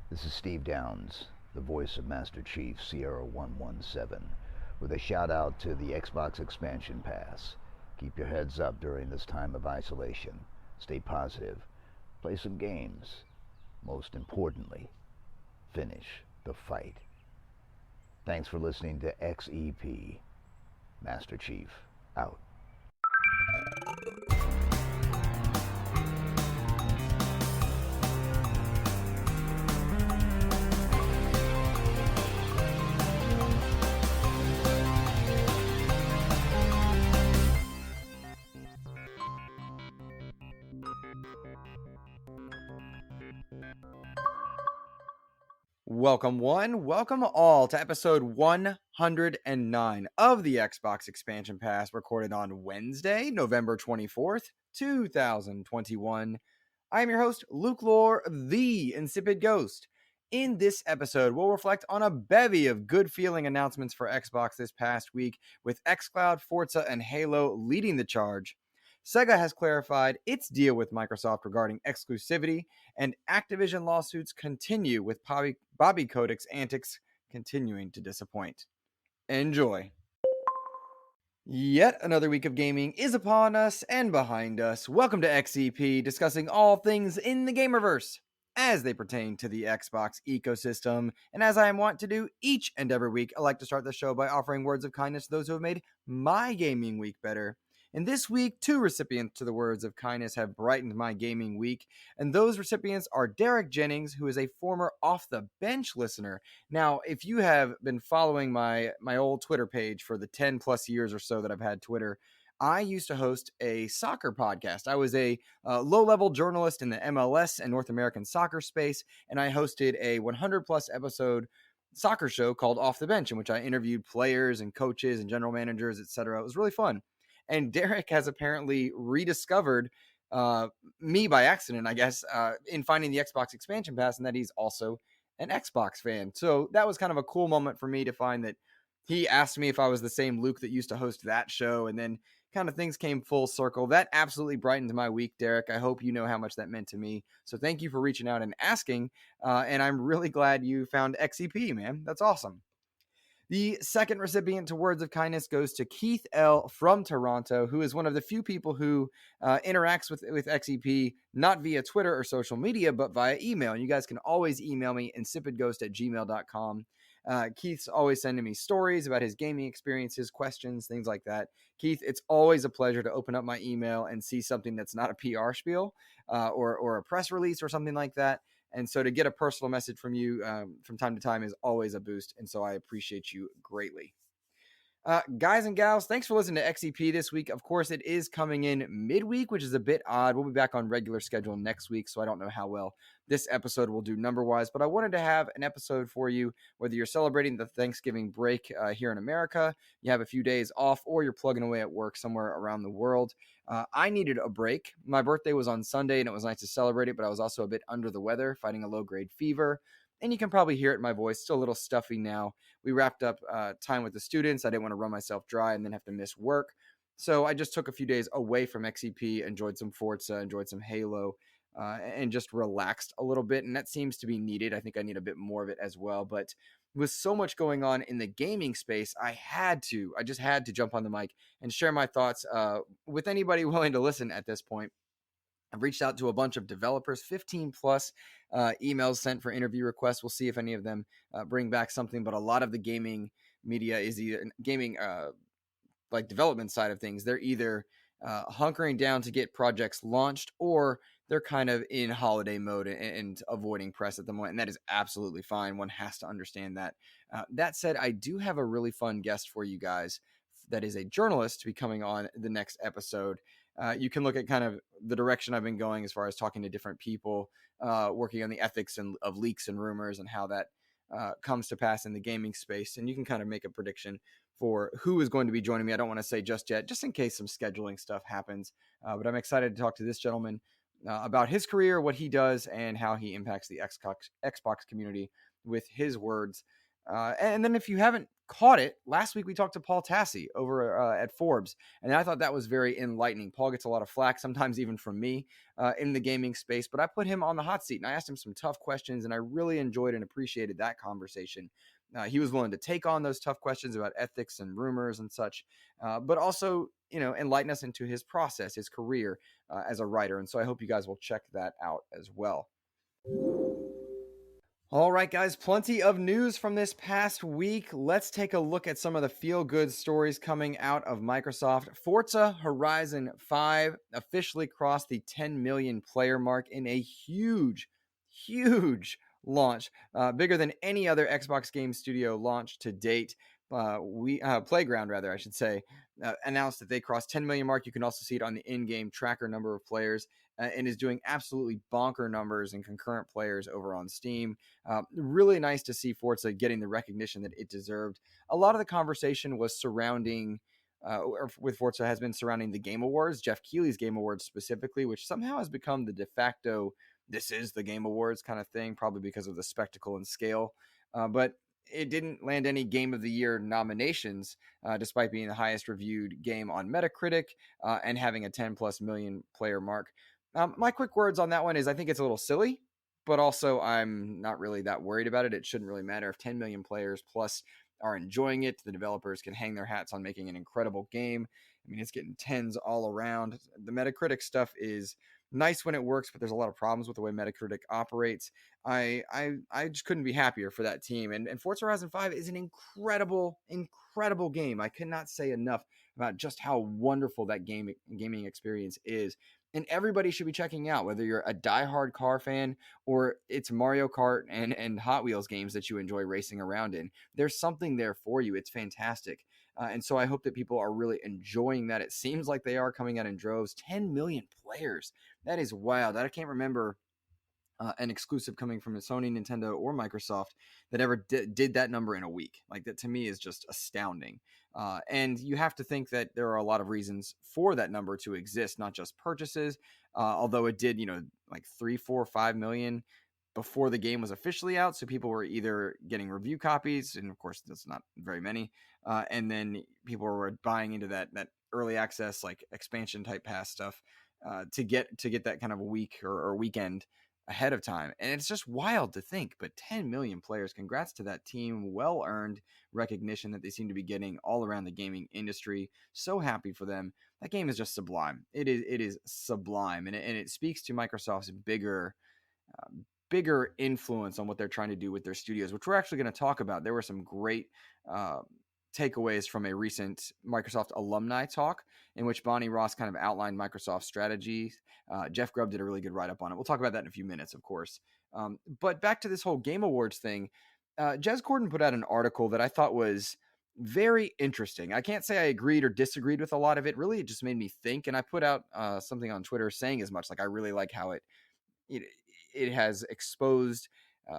This is Steve Downs, the voice of Master Chief Sierra 117, with a shout out to the Xbox Expansion Pass. Keep your heads up during this time of isolation. Stay positive. Play some games. Most importantly, finish the fight. Thanks for listening to XEP. Master Chief, out. Welcome one, welcome all to episode 109 of the Xbox Expansion Pass, recorded on Wednesday, November 24th, 2021. I am your host, Luke Lohr, the InsipidGhost. In this episode, we'll reflect on a bevy of good feeling announcements for Xbox this past week, with xCloud, Forza, and Halo leading the charge. Sega has clarified its deal with Microsoft regarding exclusivity, and Activision lawsuits continue, with Bobby Kotick's antics continuing to disappoint. Enjoy. Yet another week of gaming is upon us and behind us. Welcome to XEP, discussing all things in the gamerverse as they pertain to the Xbox ecosystem. And as I am wont to do each and every week, I like to start the show by offering words of kindness to those who have made my gaming week better. And this week, two recipients to the words of kindness have brightened my gaming week. And those recipients are Derek Jennings, who is a former Off the Bench listener. Now, if you have been following my old Twitter page for the 10 plus years or so that I've had Twitter, I used to host a soccer podcast. I was a low-level journalist in the MLS and North American soccer space, and I hosted a 100-plus episode soccer show called Off the Bench, in which I interviewed players and coaches and general managers, etc. It was really fun. And Derek has apparently rediscovered me by accident, I guess, in finding the Xbox Expansion Pass, and that he's also an Xbox fan. So that was kind of a cool moment for me to find that he asked me if I was the same Luke that used to host that show, and then kind of things came full circle. That absolutely brightened my week, Derek. I hope you know how much that meant to me. So thank you for reaching out and asking, and I'm really glad you found XEP, man. That's awesome. The second recipient to words of kindness goes to Keith L. from Toronto, who is one of the few people who interacts with XEP, not via Twitter or social media, but via email. And you guys can always email me, insipidghost@gmail.com. Keith's always sending me stories about his gaming experiences, questions, things like that. Keith, it's always a pleasure to open up my email and see something that's not a PR spiel or a press release or something like that. And so to get a personal message from you from time to time is always a boost. And so I appreciate you greatly. Guys and gals, thanks for listening to XEP this week. Of course, it is coming in midweek, which is a bit odd. We'll be back on regular schedule next week, so I don't know how well this episode will do number-wise, but I wanted to have an episode for you, whether you're celebrating the Thanksgiving break here in America, you have a few days off, or you're plugging away at work somewhere around the world. I needed a break. My birthday was on Sunday, and it was nice to celebrate it, but I was also a bit under the weather, fighting a low-grade fever. And you can probably hear it in my voice, still a little stuffy now. We wrapped up time with the students. I didn't want to run myself dry and then have to miss work. So I just took a few days away from XEP, enjoyed some Forza, enjoyed some Halo, and just relaxed a little bit. And that seems to be needed. I think I need a bit more of it as well. But with so much going on in the gaming space, I just had to jump on the mic and share my thoughts with anybody willing to listen at this point. I've reached out to a bunch of developers, 15 plus emails sent for interview requests. We'll see if any of them bring back something, but a lot of the gaming media is either gaming like development side of things. They're either hunkering down to get projects launched, or they're kind of in holiday mode and avoiding press at the moment. And that is absolutely fine. One has to understand that. That said, I do have a really fun guest for you guys that is a journalist to be coming on the next episode. You can look at kind of the direction I've been going as far as talking to different people, working on the ethics of leaks and rumors and how that comes to pass in the gaming space. And you can kind of make a prediction for who is going to be joining me. I don't want to say just yet, just in case some scheduling stuff happens. But I'm excited to talk to this gentleman about his career, what he does, and how he impacts the Xbox community with his words. And then if you haven't caught it, last week we talked to Paul Tassi over at Forbes, and I thought that was very enlightening. Paul gets a lot of flack, sometimes even from me, in the gaming space, but I put him on the hot seat and I asked him some tough questions, and I really enjoyed and appreciated that conversation. He was willing to take on those tough questions about ethics and rumors and such, but also, enlighten us into his process, his career as a writer. And so I hope you guys will check that out as well. All right, guys, plenty of news from this past week. Let's take a look at some of the feel-good stories coming out of Microsoft. Forza Horizon 5 officially crossed the 10 million player mark in a huge, huge launch, bigger than any other Xbox game studio launch to date. Playground, rather, I should say, announced that they crossed 10 million mark. You can also see it on the in-game tracker number of players, and is doing absolutely bonker numbers and concurrent players over on Steam. Really nice to see Forza getting the recognition that it deserved. A lot of the conversation was surrounding, with Forza, has been surrounding the Game Awards, Jeff Keighley's Game Awards specifically, which somehow has become the de facto, this is the Game Awards kind of thing, probably because of the spectacle and scale. But it didn't land any Game of the Year nominations, despite being the highest reviewed game on Metacritic and having a 10 plus million player mark. My quick words on that one is I think it's a little silly, but also I'm not really that worried about it. It shouldn't really matter if 10 million players plus are enjoying it. The developers can hang their hats on making an incredible game. I mean, it's getting tens all around. The Metacritic stuff is nice when it works, but there's a lot of problems with the way Metacritic operates. I just couldn't be happier for that team. And Forza Horizon 5 is an incredible, incredible game. I cannot say enough about just how wonderful that gaming experience is. And everybody should be checking out, whether you're a diehard car fan or it's Mario Kart and Hot Wheels games that you enjoy racing around in. There's something there for you. It's fantastic. And so I hope that people are really enjoying that. It seems like they are coming out in droves. 10 million players. That is wild. I can't remember an exclusive coming from Sony, Nintendo, or Microsoft that ever did that number in a week. Like, that to me is just astounding. And you have to think that there are a lot of reasons for that number to exist, not just purchases. Although it did, like 3, 4, 5 million before the game was officially out. So people were either getting review copies, and of course that's not very many, and then people were buying into that early access, like expansion type pass stuff, to get that kind of a week or weekend ahead of time. And it's just wild to think, but 10 million players, congrats to that team. Well earned recognition that they seem to be getting all around the gaming industry. So happy for them. That game is just sublime. It is sublime, and it speaks to Microsoft's bigger influence on what they're trying to do with their studios, which we're actually going to talk about. There were some great takeaways from a recent Microsoft alumni talk in which Bonnie Ross kind of outlined Microsoft's strategies. Jeff Grubb did a really good write-up on it. We'll talk about that in a few minutes, of course. But back to this whole Game Awards thing, Jez Corden put out an article that I thought was very interesting. I can't say I agreed or disagreed with a lot of it. Really, it just made me think. And I put out something on Twitter saying as much. Like, I really like how it, it has exposed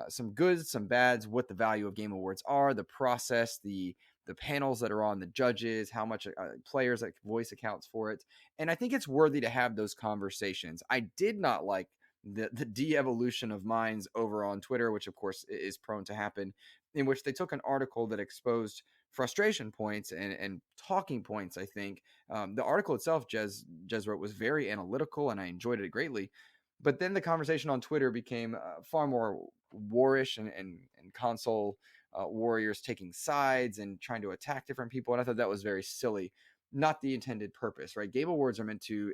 some goods, some bads, what the value of Game Awards are, the process, the panels that are on, the judges, how much players like voice accounts for it. And I think it's worthy to have those conversations. I did not like the de-evolution of minds over on Twitter, which of course is prone to happen, in which they took an article that exposed frustration points and talking points. I think the article itself, Jez wrote, was very analytical, and I enjoyed it greatly. But then the conversation on Twitter became far more warish and console warriors taking sides and trying to attack different people. And I thought that was very silly, not the intended purpose, right? Game Awards are meant to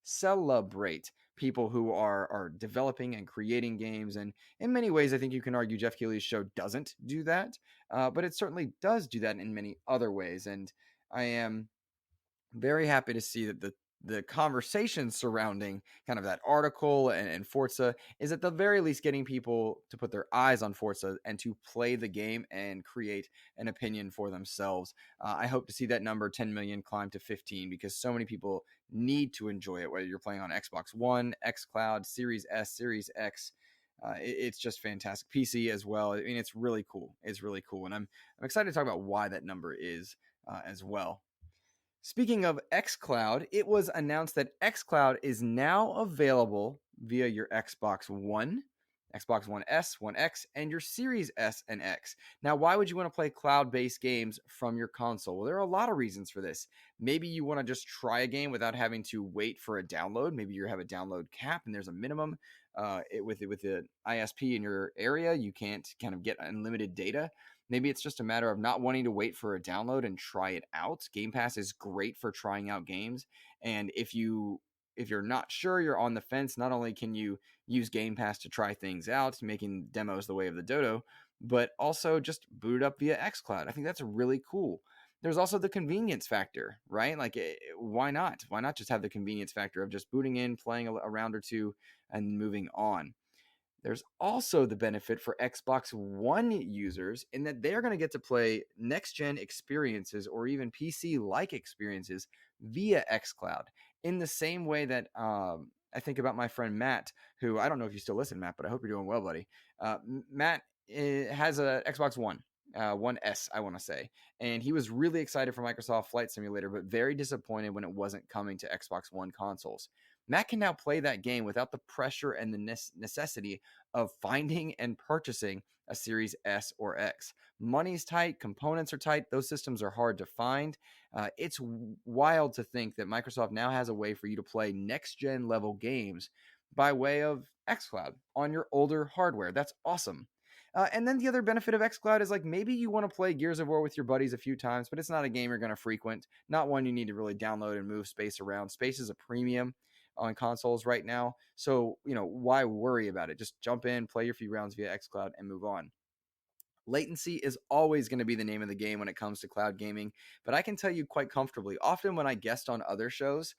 celebrate people who are developing and creating games. And in many ways, I think you can argue Jeff Keighley's show doesn't do that, but it certainly does do that in many other ways. And I am very happy to see that the conversation surrounding kind of that article and Forza is at the very least getting people to put their eyes on Forza and to play the game and create an opinion for themselves. I hope to see that number 10 million climb to 15, because so many people need to enjoy it, whether you're playing on Xbox One, xCloud, Series S, Series X. It's just fantastic. PC as well. I mean, it's really cool. It's really cool. And I'm excited to talk about why that number is as well. Speaking of xCloud, it was announced that xCloud is now available via your Xbox One. Xbox One S, One X, and your Series S and X. Now, why would you want to play cloud-based games from your console? Well, there are a lot of reasons for this. Maybe you want to just try a game without having to wait for a download. Maybe you have a download cap and there's a minimum. With the ISP in your area, you can't kind of get unlimited data. Maybe it's just a matter of not wanting to wait for a download and try it out. Game Pass is great for trying out games, and if you're not sure, you're on the fence, not only can you use Game Pass to try things out, making demos the way of the dodo, but also just boot it up via xCloud. I think that's really cool. There's also the convenience factor, right? Like, why not? Why not just have the convenience factor of just booting in, playing a round or two, and moving on? There's also the benefit for Xbox One users in that they're going to get to play next-gen experiences or even PC-like experiences via xCloud in the same way that I think about my friend Matt, who I don't know if you still listen, Matt, but I hope you're doing well, buddy. Matt has a Xbox One. One S, I want to say. And he was really excited for Microsoft Flight Simulator, but very disappointed when it wasn't coming to Xbox One consoles. Matt can now play that game without the pressure and the necessity of finding and purchasing a Series S or X. Money's tight, components are tight, those systems are hard to find. It's wild to think that Microsoft now has a way for you to play next-gen level games by way of xCloud on your older hardware. That's awesome. And then the other benefit of xCloud is, like, maybe you want to play Gears of War with your buddies a few times, but it's not a game you're going to frequent, not one you need to really download and move space around. Space is a premium on consoles right now, so why worry about it? Just jump in, play your few rounds via xCloud, and move on. Latency is always going to be the name of the game when it comes to cloud gaming, but I can tell you quite comfortably, often when I guest on other shows,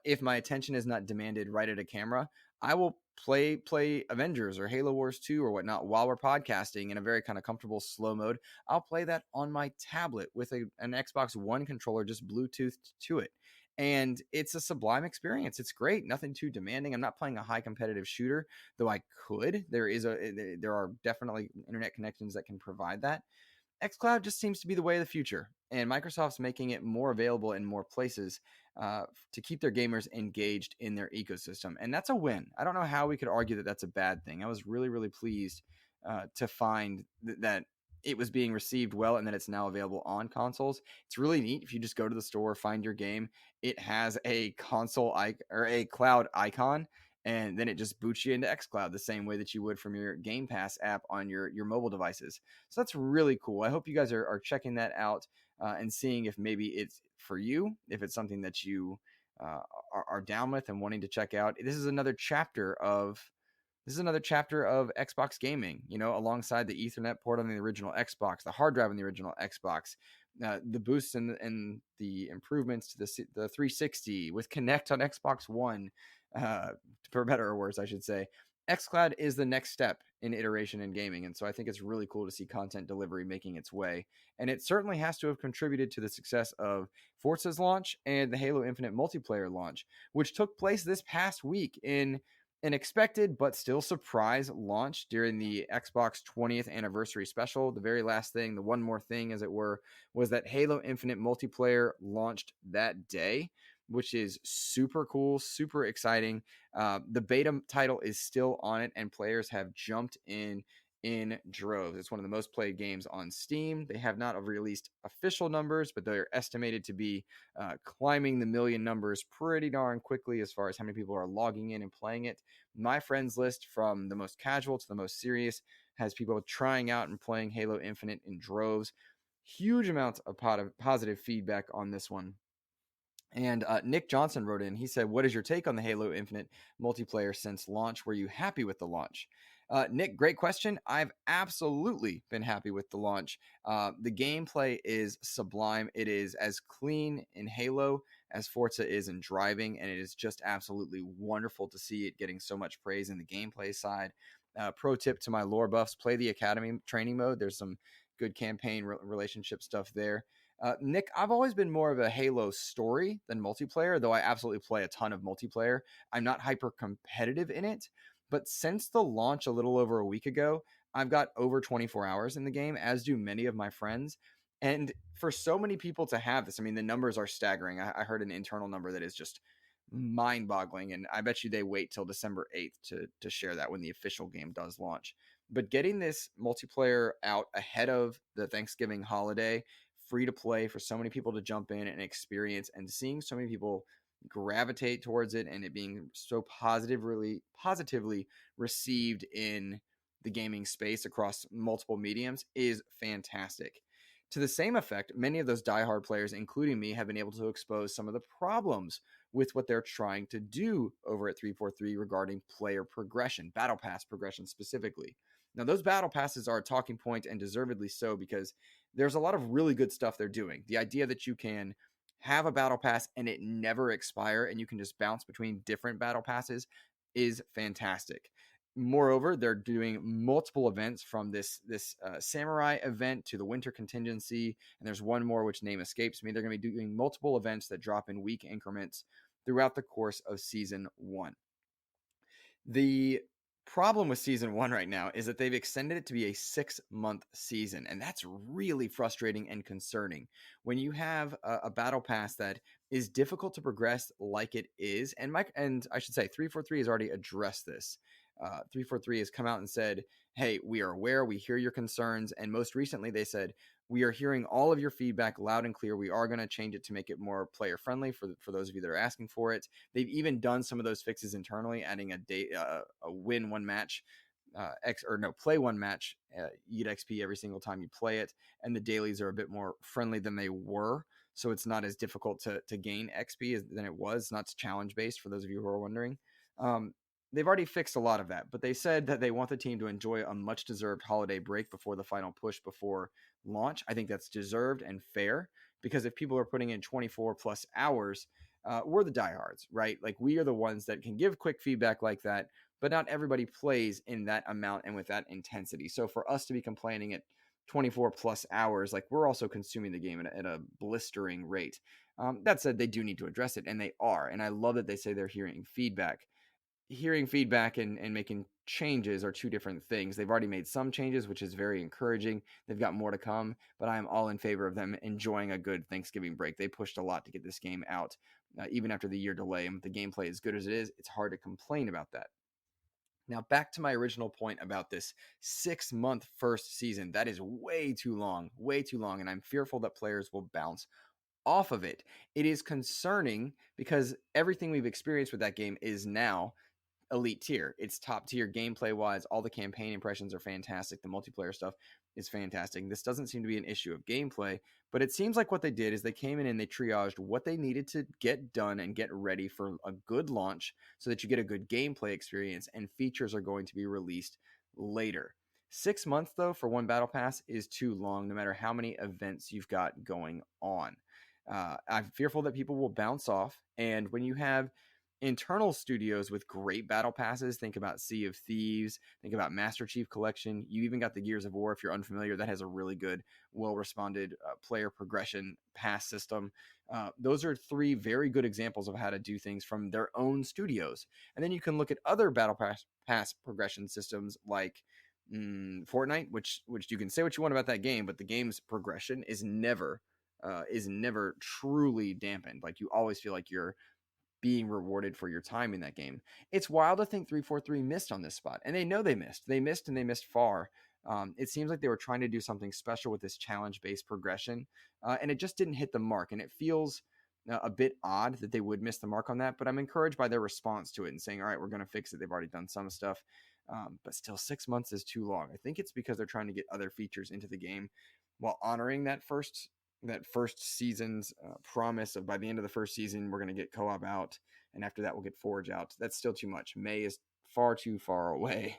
if my attention is not demanded right at a camera, I will play Avengers or Halo Wars 2 or whatnot while we're podcasting in a very kind of comfortable slow mode. I'll play that on my tablet with an Xbox One controller just Bluetoothed to it. And it's a sublime experience. It's great. Nothing too demanding. I'm not playing a high competitive shooter, though I could. There are definitely internet connections that can provide that. xCloud just seems to be the way of the future, and Microsoft's making it more available in more places to keep their gamers engaged in their ecosystem, and that's a win. I don't know how we could argue that that's a bad thing. I was really, really pleased to find that it was being received well and that it's now available on consoles. It's really neat. If you just go to the store, find your game, it has a console or a cloud icon, and then it just boots you into xCloud the same way that you would from your Game Pass app on your mobile devices. So that's really cool. I hope you guys are checking that out and seeing if maybe it's for you, if it's something that you are down with and wanting to check out. This is another chapter of Xbox gaming, alongside the Ethernet port on the original Xbox, the hard drive on the original Xbox, the boosts and the improvements to the 360 with Kinect on Xbox One, for better or worse, I should say. xCloud is the next step in iteration in gaming, and so I think it's really cool to see content delivery making its way. And it certainly has to have contributed to the success of Forza's launch and the Halo Infinite multiplayer launch, which took place this past week in an expected but still surprise launch during the Xbox 20th anniversary special. The very last thing, the one more thing as it were, was that Halo Infinite multiplayer launched that day, which is super cool, super exciting. The beta title is still on it, and players have jumped in droves. It's one of the most played games on Steam. They have not released official numbers, but they're estimated to be climbing the million numbers pretty darn quickly as far as how many people are logging in and playing it. My friends list, from the most casual to the most serious, has people trying out and playing Halo Infinite in droves. Huge amounts of positive feedback on this one. And Nick Johnson wrote in. He said, "What is your take on the Halo Infinite multiplayer since launch? Were you happy with the launch?" Nick, great question. I've absolutely been happy with the launch. The gameplay is sublime. It is as clean in Halo as Forza is in driving, and it is just absolutely wonderful to see it getting so much praise in the gameplay side. Pro tip to my Lohr buffs: play the Academy training mode. There's some good campaign relationship stuff there. Nick, I've always been more of a Halo story than multiplayer, though I absolutely play a ton of multiplayer. I'm not hyper competitive in it, but since the launch a little over a week ago, I've got over 24 hours in the game, as do many of my friends. And for so many people to have this, I mean, the numbers are staggering. I heard an internal number that is just mind-boggling, and I bet you they wait till December 8th to share that when the official game does launch. But getting this multiplayer out ahead of the Thanksgiving holiday, free to play for so many people to jump in and experience, and seeing so many people gravitate towards it, and it being so positively received in the gaming space across multiple mediums is fantastic. To the same effect, many of those diehard players, including me, have been able to expose some of the problems with what they're trying to do over at 343 regarding player progression, battle pass progression specifically. Now, those battle passes are a talking point, and deservedly so, because there's a lot of really good stuff they're doing. The idea that you can have a battle pass and it never expire and you can just bounce between different battle passes is fantastic. Moreover, they're doing multiple events, from this samurai event to the winter contingency, and there's one more which name escapes me. They're going to be doing multiple events that drop in week increments throughout the course of season 1. The problem with season 1 right now is that they've extended it to be a 6-month season, and that's really frustrating and concerning when you have a battle pass that is difficult to progress like it is. And I should say 343 has already addressed this. 343 has come out and said, hey, we are aware, we hear your concerns, and most recently they said, we are hearing all of your feedback loud and clear. We are going to change it to make it more player friendly for those of you that are asking for it. They've even done some of those fixes internally, adding a win one match, play one match, you get XP every single time you play it, and the dailies are a bit more friendly than they were, so it's not as difficult to gain XP than it was. It's not challenge based, for those of you who are wondering. They've already fixed a lot of that, but they said that they want the team to enjoy a much deserved holiday break before the final push before launch. I think that's deserved and fair, because if people are putting in 24 plus hours, we're the diehards, right? Like, we are the ones that can give quick feedback like that, but not everybody plays in that amount and with that intensity. So for us to be complaining at 24 plus hours, like, we're also consuming the game at a blistering rate. That said, they do need to address it, and they are. And I love that they say they're hearing feedback. Hearing feedback and making changes are two different things. They've already made some changes, which is very encouraging. They've got more to come, but I am all in favor of them enjoying a good Thanksgiving break. They pushed a lot to get this game out, even after the year delay. And with the gameplay as good as it is, it's hard to complain about that. Now, back to my original point about this 6-month first season. That is way too long, and I'm fearful that players will bounce off of it. It is concerning because everything we've experienced with that game is now elite tier. It's top tier gameplay wise. All the campaign impressions are fantastic. The multiplayer stuff is fantastic. This doesn't seem to be an issue of gameplay, but it seems like what they did is they came in and they triaged what they needed to get done and get ready for a good launch so that you get a good gameplay experience, and features are going to be released later. 6 months, though, for one battle pass is too long, no matter how many events you've got going on. I'm fearful that people will bounce off, and when you have internal studios with great battle passes, think about Sea of Thieves, think about Master Chief Collection, you even got the Gears of War, if you're unfamiliar, that has a really good, well-responded player progression pass system. Those are 3 very good examples of how to do things from their own studios. And then you can look at other battle pass progression systems like Fortnite, which you can say what you want about that game, but the game's progression is never truly dampened. Like, you always feel like you're being rewarded for your time in that game. It's wild to think 343 missed on this spot, and they know they missed. They missed far. It seems like they were trying to do something special with this challenge-based progression, and it just didn't hit the mark. And it feels a bit odd that they would miss the mark on that, but I'm encouraged by their response to it and saying, all right, we're going to fix it. They've already done some stuff, but still 6 months is too long. I think it's because they're trying to get other features into the game while honoring that first season's promise of, by the end of the first season, we're going to get co-op out, and after that we'll get Forge out. That's still too much. May is far too far away.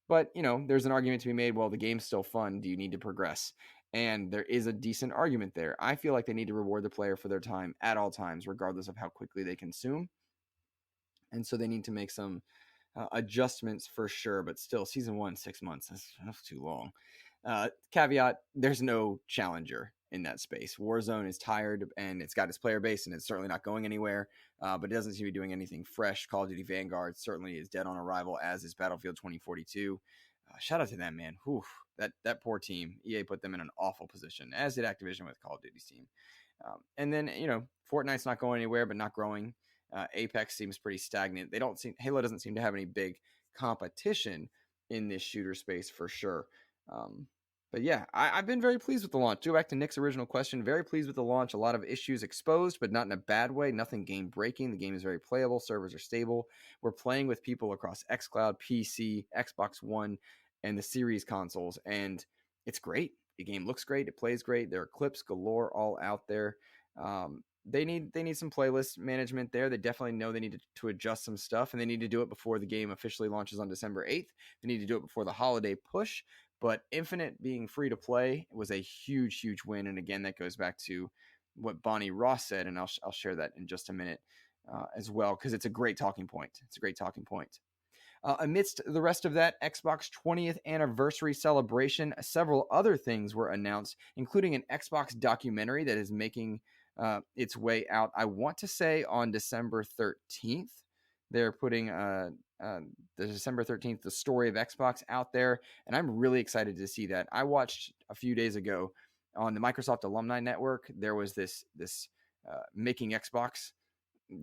But there's an argument to be made. Well, the game's still fun. Do you need to progress? And there is a decent argument there. I feel like they need to reward the player for their time at all times, regardless of how quickly they consume. And so they need to make some adjustments for sure. But still, season 1, 6 months, that's too long. Caveat, there's no challenger in that space. Warzone is tired, and it's got its player base, and it's certainly not going anywhere, but it doesn't seem to be doing anything fresh. Call of Duty Vanguard certainly is dead on arrival, as is Battlefield 2042. Shout out to them, man. Whew, that poor team. EA put them in an awful position, as did Activision with Call of Duty's team. And then, Fortnite's not going anywhere, but not growing. Apex seems pretty stagnant. Halo doesn't seem to have any big competition in this shooter space for sure. But yeah, I've been very pleased with the launch. To go back to Nick's original question, very pleased with the launch. A lot of issues exposed, but not in a bad way. Nothing game breaking. The game is very playable. Servers are stable. We're playing with people across xCloud, PC, Xbox One, and the Series consoles, and it's great. The game looks great. It plays great. There are clips galore all out there. They need some playlist management there. They definitely know they need to adjust some stuff, and they need to do it before the game officially launches on December 8th. They need to do it before the holiday push. But Infinite being free to play was a huge, huge win. And again, that goes back to what Bonnie Ross said, and I'll share that in just a minute as well, because it's a great talking point. It's a great talking point. Amidst the rest of that Xbox 20th anniversary celebration, several other things were announced, including an Xbox documentary that is making its way out, I want to say, on December 13th. They're putting the December 13th, the story of Xbox out there, and I'm really excited to see that. I watched a few days ago on the Microsoft Alumni Network. There was this Making Xbox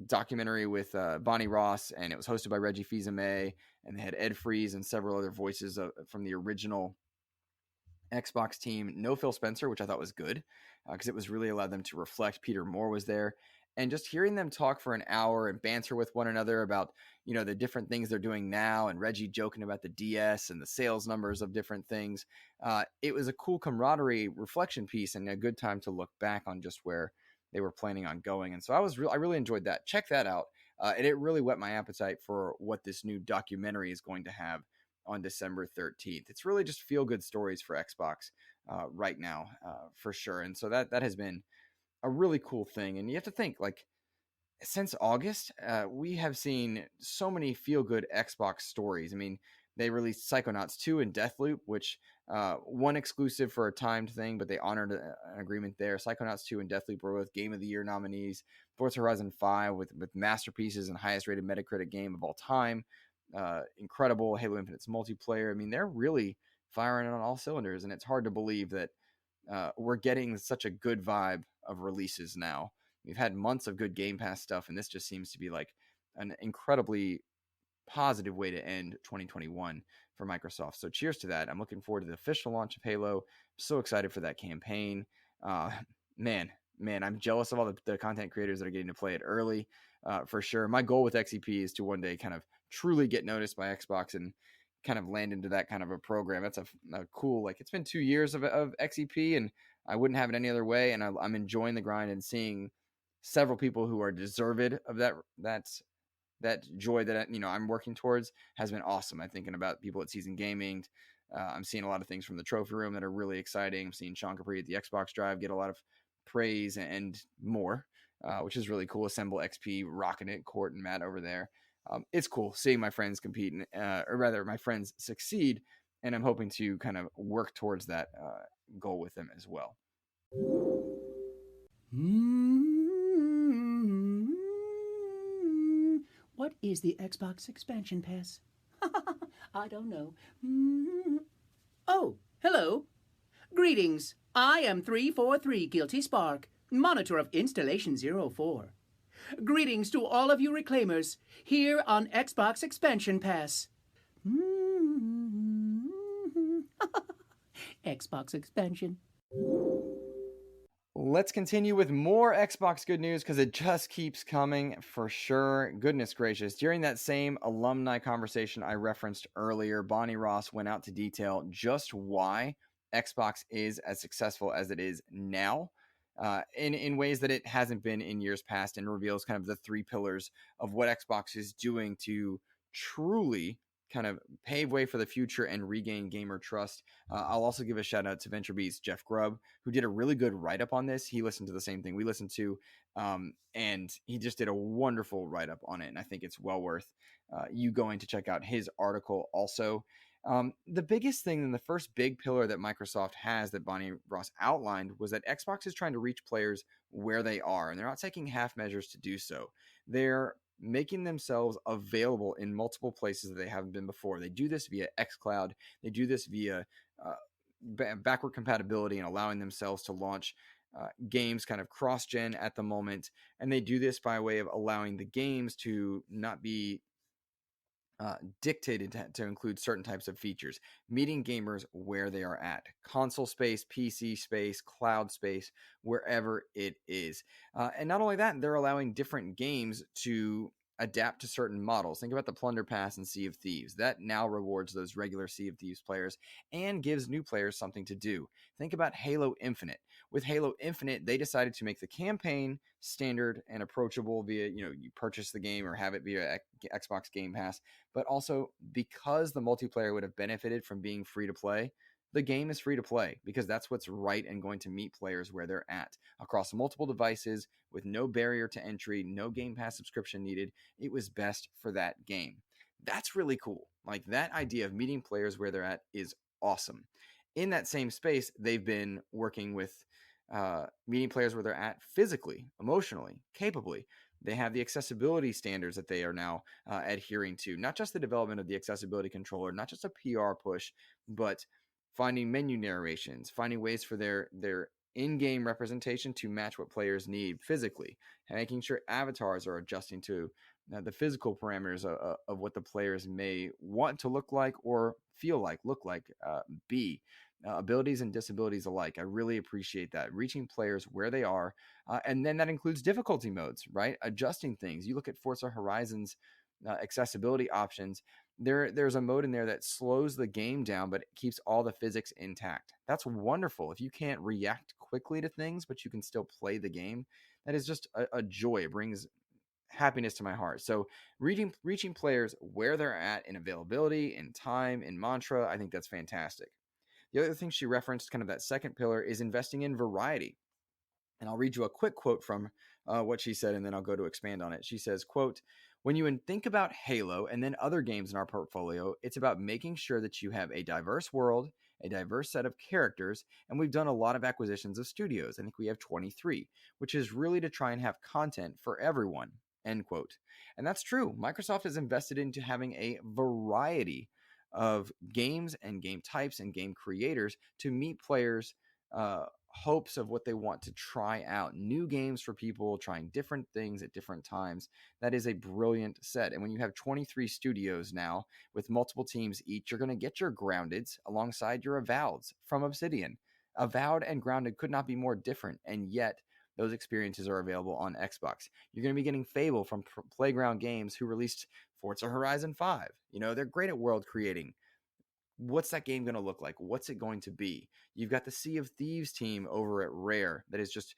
documentary with Bonnie Ross, and it was hosted by Reggie Fils-Aimé, and they had Ed Freeze and several other voices from the original Xbox team. No Phil Spencer, which I thought was good, because it was really allowed them to reflect. Peter Moore was there, and just hearing them talk for an hour and banter with one another about, the different things they're doing now, and Reggie joking about the DS and the sales numbers of different things. It was a cool camaraderie reflection piece and a good time to look back on just where they were planning on going. And so I really enjoyed that. Check that out. And it really whet my appetite for what this new documentary is going to have on December 13th. It's really just feel good stories for Xbox right now, for sure. And so that has been a really cool thing. And you have to think, like, since August, we have seen so many feel good Xbox stories. I mean, they released Psychonauts 2 and Deathloop, which one exclusive for a timed thing, but they honored an agreement there. Psychonauts 2 and Deathloop were both Game of the Year nominees. Forza Horizon 5 with masterpieces and highest rated Metacritic game of all time. Incredible Halo Infinite's multiplayer. I mean, they're really firing on all cylinders, and it's hard to believe that we're getting such a good vibe of releases now. We've had months of good Game Pass stuff, and this just seems to be like an incredibly positive way to end 2021 for Microsoft. So cheers to that. I'm looking forward to the official launch of Halo. I'm so excited for that campaign. Man, I'm jealous of all the content creators that are getting to play it early, for sure. My goal with XEP is to one day kind of truly get noticed by Xbox and kind of land into that kind of a program. That's a cool, like, it's been 2 years of XEP, and I wouldn't have it any other way. And I'm enjoying the grind and seeing several people who are deserved of that joy that I'm working towards has been awesome. I'm thinking about people at Season Gaming. I'm seeing a lot of things from the trophy room that are really exciting. I'm seeing Sean Capri at the Xbox Drive get a lot of praise and more, which is really cool. Assemble XP rocking it, Court and Matt over there. It's cool seeing my friends compete, or rather my friends succeed, and I'm hoping to kind of work towards that goal with them as well. What is the Xbox expansion pass? I don't know. Oh, hello. Greetings. I am 343 Guilty Spark, monitor of Installation 04. Greetings to all of you reclaimers here on Xbox expansion pass. Xbox expansion. Let's continue with more Xbox good news, because it just keeps coming for sure. Goodness gracious. During that same alumni conversation I referenced earlier, Bonnie Ross went out to detail just why Xbox is as successful as it is now, in ways that it hasn't been in years past, and reveals kind of the three pillars of what Xbox is doing to truly kind of pave way for the future and regain gamer trust. I'll also give a shout out to VentureBeat's Jeff Grubb, who did a really good write-up on this. He listened to the same thing we listened to, and he just did a wonderful write-up on it, and I think it's well worth you going to check out his article also. The biggest thing, and the first big pillar that Microsoft has that Bonnie Ross outlined, was that Xbox is trying to reach players where they are, and they're not taking half measures to do so. They're making themselves available in multiple places that they haven't been before. They do this via xCloud. They do this via backward compatibility and allowing themselves to launch games kind of cross-gen at the moment, and they do this by way of allowing the games to not be dictated to include certain types of features, meeting gamers where they are at, console space, PC space, cloud space, wherever it is. And not only that, they're allowing different games to adapt to certain models. Think about the Plunder Pass and Sea of Thieves. That now rewards those regular Sea of Thieves players and gives new players something to do. Think about Halo Infinite. With Halo Infinite, they decided to make the campaign standard and approachable via, you purchase the game or have it via Xbox Game Pass. But also, because the multiplayer would have benefited from being free to play, the game is free to play because that's what's right and going to meet players where they're at across multiple devices with no barrier to entry, no Game Pass subscription needed. It was best for that game. That's really cool. Like, that idea of meeting players where they're at is awesome. In that same space, they've been working with meeting players where they're at physically, emotionally, capably. They have the accessibility standards that they are now adhering to, not just the development of the accessibility controller, not just a PR push, but finding menu narrations, finding ways for their in-game representation to match what players need physically, and making sure avatars are adjusting to the physical parameters of what the players may want to look like or feel like, look like, be. Abilities and disabilities alike. I really appreciate that. Reaching players where they are. And then that includes difficulty modes, right? Adjusting things. You look at Forza Horizon's accessibility options. There's a mode in there that slows the game down, but it keeps all the physics intact. That's wonderful. If you can't react quickly to things, but you can still play the game, that is just a joy. It brings happiness to my heart. So reaching players where they're at in availability, in time, in mantra, I think that's fantastic. The other thing she referenced, kind of that second pillar, is investing in variety. And I'll read you a quick quote from what she said, and then I'll go to expand on it. She says, quote, "When you think about Halo and then other games in our portfolio, it's about making sure that you have a diverse world, a diverse set of characters, and we've done a lot of acquisitions of studios. I think we have 23, which is really to try and have content for everyone," end quote. And that's true. Microsoft has invested into having a variety of games and game types and game creators to meet players' hopes of what they want to try out. New games for people trying different things at different times. That is a brilliant set. And when you have 23 studios now with multiple teams each, you're going to get your Groundeds alongside your Avoweds from Obsidian. Avowed and Grounded could not be more different, and yet those experiences are available on Xbox. You're going to be getting Fable from Playground Games, who released Forza Horizon 5. They're great at world creating. What's that game going to look like? What's it going to be? You've got the Sea of Thieves team over at Rare that is just,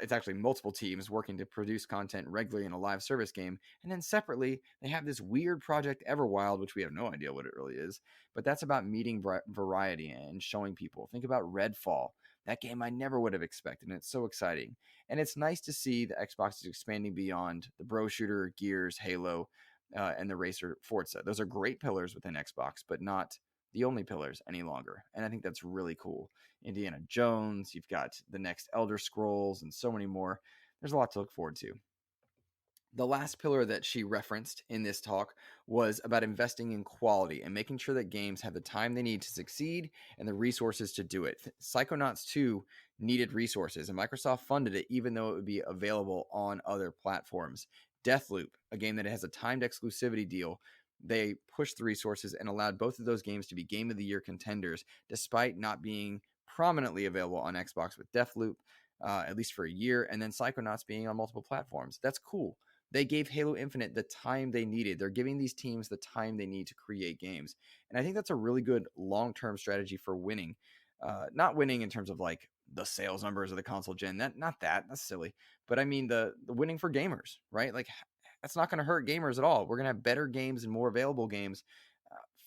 it's actually multiple teams working to produce content regularly in a live service game. And then separately, they have this weird project Everwild, which we have no idea what it really is. But that's about meeting variety and showing people. Think about Redfall. That game I never would have expected, and it's so exciting. And it's nice to see the Xbox is expanding beyond the bro shooter, Gears, Halo, and the racer Forza. Those are great pillars within Xbox, but not the only pillars any longer. And I think that's really cool. Indiana Jones, you've got the next Elder Scrolls, and so many more. There's a lot to look forward to. The last pillar that she referenced in this talk was about investing in quality and making sure that games have the time they need to succeed and the resources to do it. Psychonauts 2 needed resources, and Microsoft funded it even though it would be available on other platforms. Deathloop, a game that has a timed exclusivity deal, they pushed the resources and allowed both of those games to be Game of the Year contenders, despite not being prominently available on Xbox, with Deathloop, at least for a year, and then Psychonauts being on multiple platforms. That's cool. They gave Halo Infinite the time they needed. They're giving these teams the time they need to create games. And I think that's a really good long-term strategy for winning. Not winning in terms of like the sales numbers of the console gen. That's silly. But I mean the winning for gamers, right? Like, that's not going to hurt gamers at all. We're going to have better games and more available games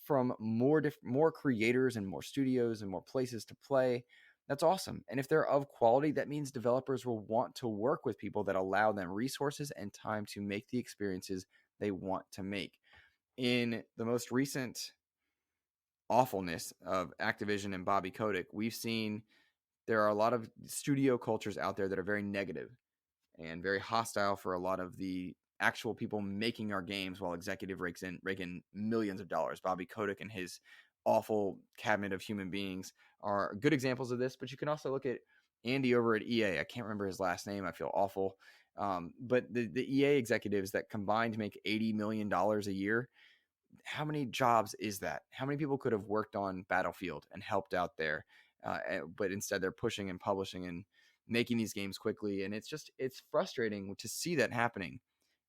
from more creators and more studios and more places to play. That's awesome. And if they're of quality, that means developers will want to work with people that allow them resources and time to make the experiences they want to make. In the most recent awfulness of Activision and Bobby Kotick, we've seen there are a lot of studio cultures out there that are very negative and very hostile for a lot of the actual people making our games, while executive rake in millions of dollars. Bobby Kotick and his awful cabinet of human beings are good examples of this, but you can also look at Andy over at EA, I can't remember his last name. I feel awful. But the EA executives that combined make $80 million a year. How many jobs is that? How many people could have worked on Battlefield and helped out there? But instead they're pushing and publishing and making these games quickly. And it's frustrating to see that happening.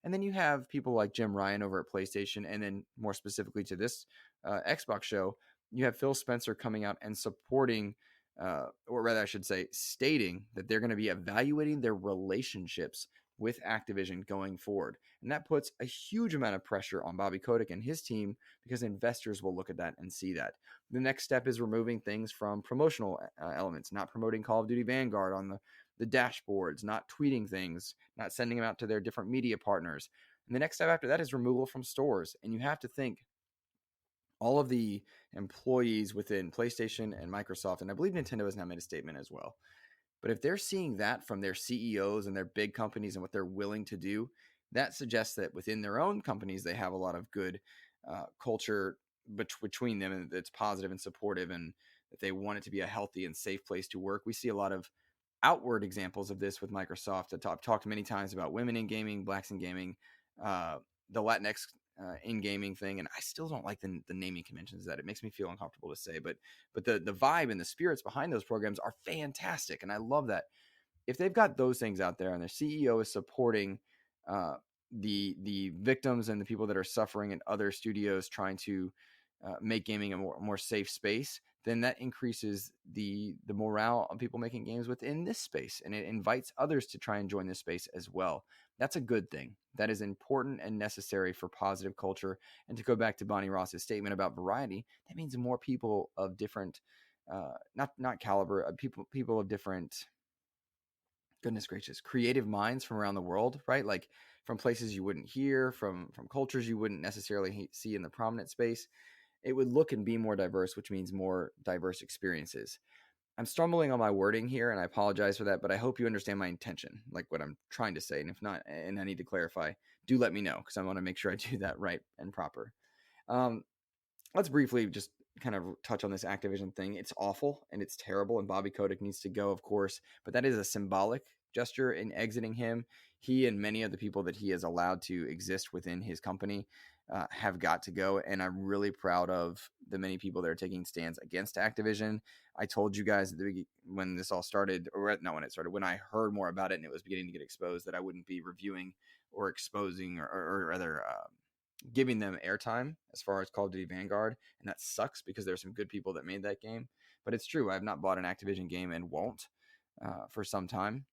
And then you have people like Jim Ryan over at PlayStation. And then more specifically to this Xbox show, you have Phil Spencer coming out and supporting, or rather I should say, stating that they're going to be evaluating their relationships with Activision going forward. And that puts a huge amount of pressure on Bobby Kotick and his team because investors will look at that and see that. The next step is removing things from promotional elements, not promoting Call of Duty Vanguard on the dashboards, not tweeting things, not sending them out to their different media partners. And the next step after that is removal from stores. And you have to think all of the employees within PlayStation and Microsoft, and I believe Nintendo has now made a statement as well. But if they're seeing that from their CEOs and their big companies and what they're willing to do, that suggests that within their own companies, they have a lot of good culture between them and that's positive and supportive and that they want it to be a healthy and safe place to work. We see a lot of outward examples of this with Microsoft. I've talked many times about women in gaming, blacks in gaming, the Latinx in gaming thing, and I still don't like the naming conventions that it makes me feel uncomfortable to say, but the vibe and the spirits behind those programs are fantastic, and I love that. If they've got those things out there and their CEO is supporting the victims and the people that are suffering in other studios trying to make gaming a more safe space, then that increases the morale of people making games within this space, and it invites others to try and join this space as well. That's a good thing. That is important and necessary for positive culture. And to go back to Bonnie Ross's statement about variety, that means more people of different, not caliber, people of different, goodness gracious, creative minds from around the world, right? Like from places you wouldn't hear, from cultures you wouldn't necessarily see in the prominent space. It would look and be more diverse, which means more diverse experiences. I'm stumbling on my wording here, and I apologize for that, but I hope you understand my intention, like what I'm trying to say. And if not, and I need to clarify, do let me know because I want to make sure I do that right and proper. Let's briefly just kind of touch on this Activision thing. It's awful and it's terrible, and Bobby Kotick needs to go, of course, but that is a symbolic gesture in exiting him. He and many of the people that he has allowed to exist within his company have got to go, and I'm really proud of the many people that are taking stands against Activision. I told you guys when this all started, or not when it started, when I heard more about it and it was beginning to get exposed, that I wouldn't be reviewing or exposing or rather giving them airtime as far as Call of Duty Vanguard, and that sucks because there's some good people that made that game. But it's true, I have not bought an Activision game and won't for some time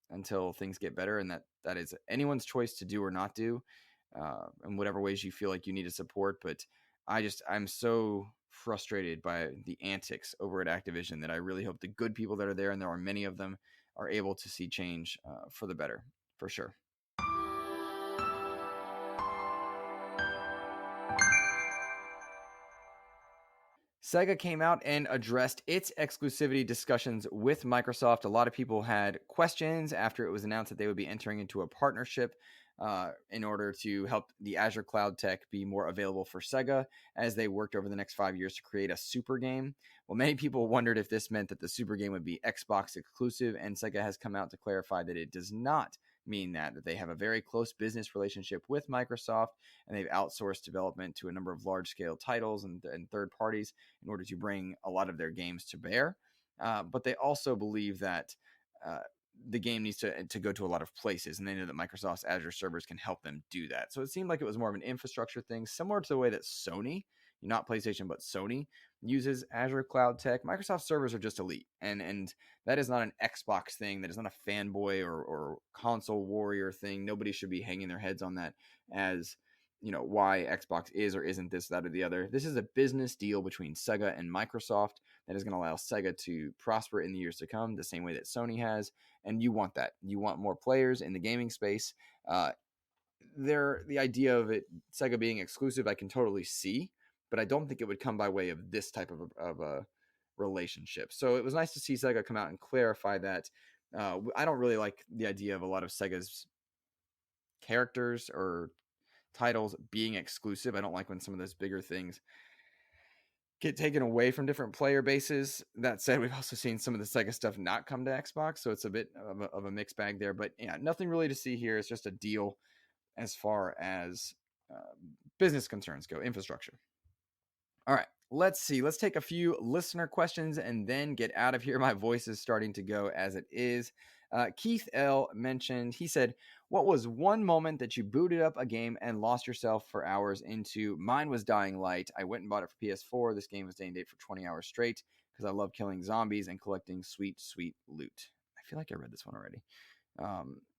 until things get better, and that is anyone's choice to do or not do, in whatever ways you feel like you need to support. But I'm so frustrated by the antics over at Activision that I really hope the good people that are there, and there are many of them, are able to see change for the better, for sure. Sega came out and addressed its exclusivity discussions with Microsoft. A lot of people had questions after it was announced that they would be entering into a partnership in order to help the Azure Cloud tech be more available for Sega as they worked over the next 5 years to create a super game. Well, many people wondered if this meant that the super game would be Xbox exclusive, and Sega has come out to clarify that it does not mean that they have a very close business relationship with Microsoft, and they've outsourced development to a number of large-scale titles and third parties in order to bring a lot of their games to bear. But they also believe that the game needs to go to a lot of places, and they know that Microsoft's Azure servers can help them do that. So it seemed like it was more of an infrastructure thing, similar to the way that Sony, not PlayStation, but Sony, uses Azure Cloud tech. Microsoft servers are just elite, and that is not an Xbox thing. That is not a fanboy or console warrior thing. Nobody should be hanging their heads on that as why Xbox is or isn't this, that, or the other. This is a business deal between Sega and Microsoft that is going to allow Sega to prosper in the years to come, the same way that Sony has. And you want that. You want more players in the gaming space. The idea of it, Sega being exclusive, I can totally see, but I don't think it would come by way of this type of a relationship. So it was nice to see Sega come out and clarify that. I don't really like the idea of a lot of Sega's characters or titles being exclusive. I don't like when some of those bigger things get taken away from different player bases. That said, we've also seen some of the Sega stuff not come to Xbox, so it's a bit of a mixed bag there. But yeah, nothing really to see here. It's just a deal as far as business concerns go, infrastructure. All right, let's see. Let's take a few listener questions and then get out of here. My voice is starting to go as it is. Keith L. mentioned, he said, what was one moment that you booted up a game and lost yourself for hours into? Mine was Dying Light. I went and bought it for PS4. This game was day and date for 20 hours straight because I love killing zombies and collecting sweet, sweet loot. I feel like I read this one already.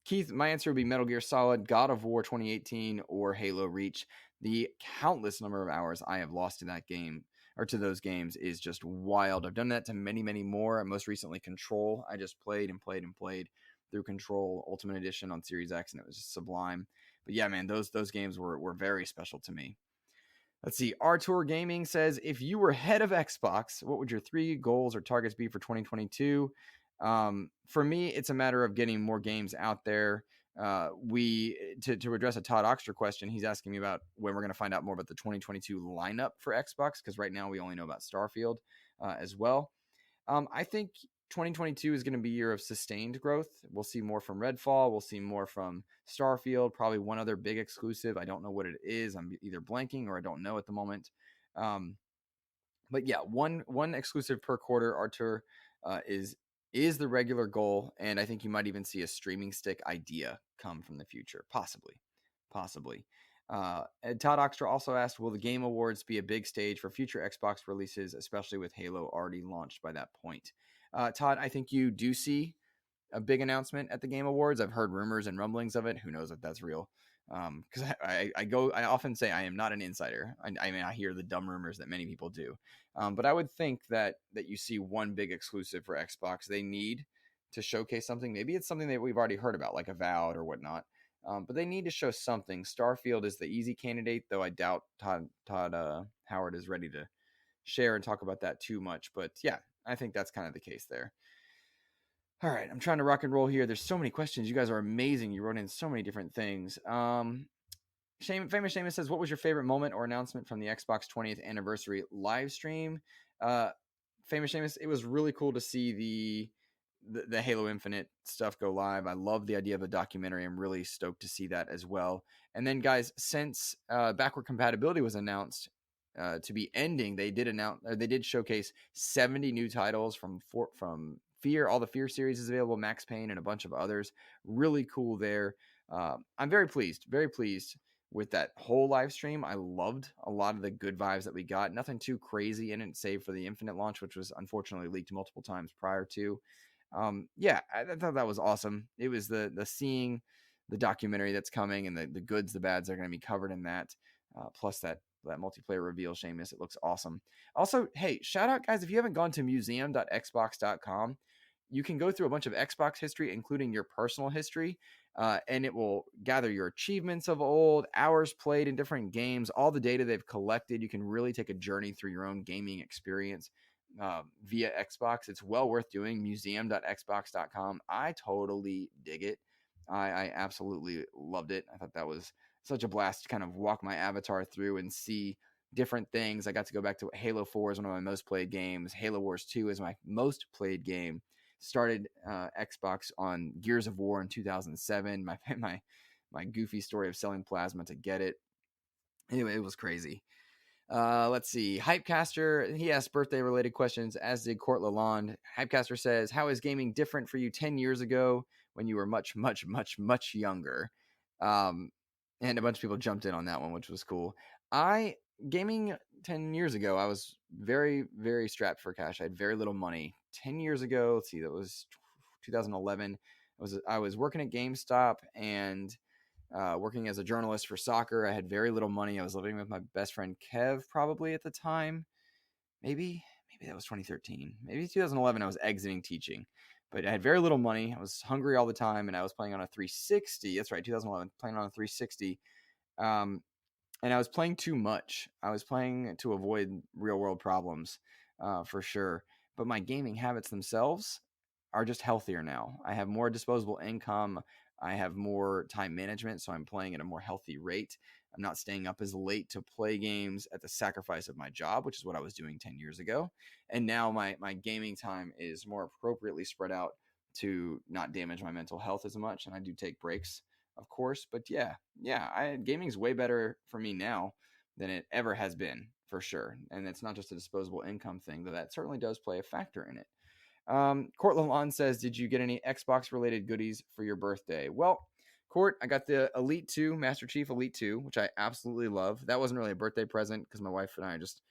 Keith, my answer would be Metal Gear Solid, God of War 2018, or Halo Reach. The countless number of hours I have lost to that game or to those games is just wild. I've done that to many, many more. Most recently, Control. I just played and played and played through Control Ultimate Edition on Series X, and it was just sublime. But yeah, man, those games were very special to me. Let's see. Artur Gaming says, if you were head of Xbox, what would your 3 goals or targets be for 2022? For me, it's a matter of getting more games out there. To address a Todd Oxter question, he's asking me about when we're going to find out more about the 2022 lineup for Xbox, because right now we only know about Starfield as well. I think 2022 is going to be a year of sustained growth. We'll see more from Redfall. We'll see more from Starfield, probably one other big exclusive. I don't know what it is. I'm either blanking or I don't know at the moment. But yeah, one exclusive per quarter, Artur, is the regular goal, and I think you might even see a streaming stick idea come from the future, possibly. And Todd Oxter also asked, will the Game Awards be a big stage for future Xbox releases, especially with Halo already launched by that point? Todd, I think you do see a big announcement at the Game Awards. I've heard rumors and rumblings of it. Who knows if that's real? Because I often say I am not an insider. I mean, I hear the dumb rumors that many people do. But I would think that you see one big exclusive for Xbox. They need to showcase something. Maybe it's something that we've already heard about, like Avowed or whatnot. But they need to show something. Starfield is the easy candidate, though I doubt Todd Howard is ready to share and talk about that too much. But yeah, I think that's kind of the case there. All right, I'm trying to rock and roll here. There's so many questions. You guys are amazing. You wrote in so many different things. Famous Seamus says, what was your favorite moment or announcement from the Xbox 20th anniversary live stream? Famous Seamus, it was really cool to see the Halo Infinite stuff go live. I love the idea of a documentary. I'm really stoked to see that as well. And then, guys, since backward compatibility was announced to be ending, they did showcase 70 new titles from Fear. All the Fear series is available, Max Payne, and a bunch of others. Really cool there. I'm very pleased with that whole live stream. I loved a lot of the good vibes that we got. Nothing too crazy in it, save for the Infinite launch, which was unfortunately leaked multiple times prior to. Yeah, I thought that was awesome. It was the seeing the documentary that's coming and the goods, the bads are going to be covered in that. Plus that multiplayer reveal, Seamus. It looks awesome. Also, hey, shout out, guys, if you haven't gone to museum.xbox.com, you can go through a bunch of Xbox history, including your personal history, and it will gather your achievements of old, hours played in different games, all the data they've collected. You can really take a journey through your own gaming experience via Xbox. It's well worth doing. Museum.xbox.com. I totally dig it. I absolutely loved it. I thought that was such a blast to kind of walk my avatar through and see different things. I got to go back to Halo 4 is one of my most played games. Halo Wars 2 is my most played game. Started Xbox on Gears of War in 2007. My goofy story of selling plasma to get it. Anyway, it was crazy. Let's see. Hypecaster, he asked birthday-related questions, as did Court Lalonde. Hypecaster says, how is gaming different for you 10 years ago when you were much, much, much, much younger? And a bunch of people jumped in on that one, which was cool. Gaming 10 years ago, I was very, very strapped for cash. I had very little money. 10 years ago, let's see, that was 2011. I was working at GameStop and working as a journalist for soccer. I had very little money. I was living with my best friend Kev probably at the time. Maybe that was 2013. Maybe 2011 I was exiting teaching. But I had very little money. I was hungry all the time, and I was playing on a 360. That's right, 2011, playing on a 360. And I was playing too much. I was playing to avoid real-world problems, for sure. But my gaming habits themselves are just healthier now. I have more disposable income. I have more time management, so I'm playing at a more healthy rate. I'm not staying up as late to play games at the sacrifice of my job, which is what I was doing 10 years ago. And now my gaming time is more appropriately spread out to not damage my mental health as much. And I do take breaks, of course. But gaming's way better for me now than it ever has been, for sure. And it's not just a disposable income thing, though that certainly does play a factor in it. Court Lalonde says, did you get any Xbox related goodies for your birthday? Well, Court, I got the Elite 2, Master Chief Elite 2, which I absolutely love. That wasn't really a birthday present because my wife and I just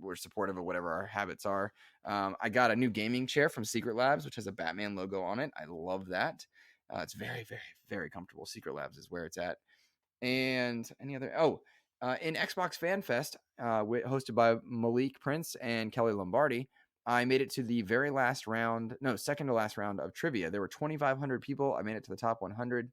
were supportive of whatever our habits are. I got a new gaming chair from Secret Labs, which has a Batman logo on it. I love that. It's very, very, very comfortable. Secret Labs is where it's at. And any other? In Xbox Fan Fest, hosted by Malik Prince and Kelly Lombardi, I made it to the second to last round of trivia. There were 2,500 people. I made it to the top 100.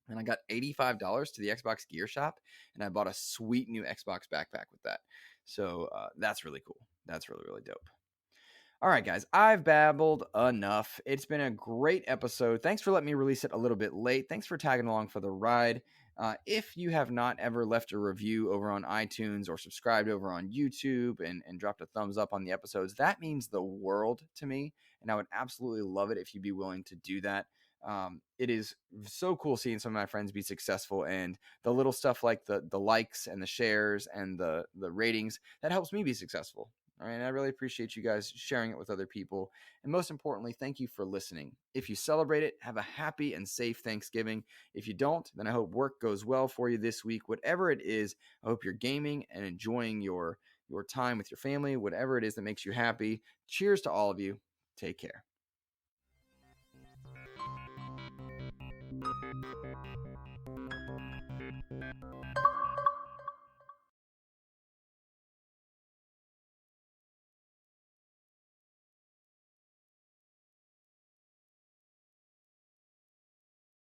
And I got $85 to the Xbox Gear Shop, and I bought a sweet new Xbox backpack with that. So that's really cool. That's really, really dope. All right, guys, I've babbled enough. It's been a great episode. Thanks for letting me release it a little bit late. Thanks for tagging along for the ride. If you have not ever left a review over on iTunes or subscribed over on YouTube and dropped a thumbs up on the episodes, that means the world to me, and I would absolutely love it if you'd be willing to do that. It is so cool seeing some of my friends be successful, and the little stuff like the likes and the shares and the ratings, that helps me be successful. All right, and I really appreciate you guys sharing it with other people. And most importantly, thank you for listening. If you celebrate it, have a happy and safe Thanksgiving. If you don't, then I hope work goes well for you this week. Whatever it is, I hope you're gaming and enjoying your time with your family, whatever it is that makes you happy. Cheers to all of you. Take care.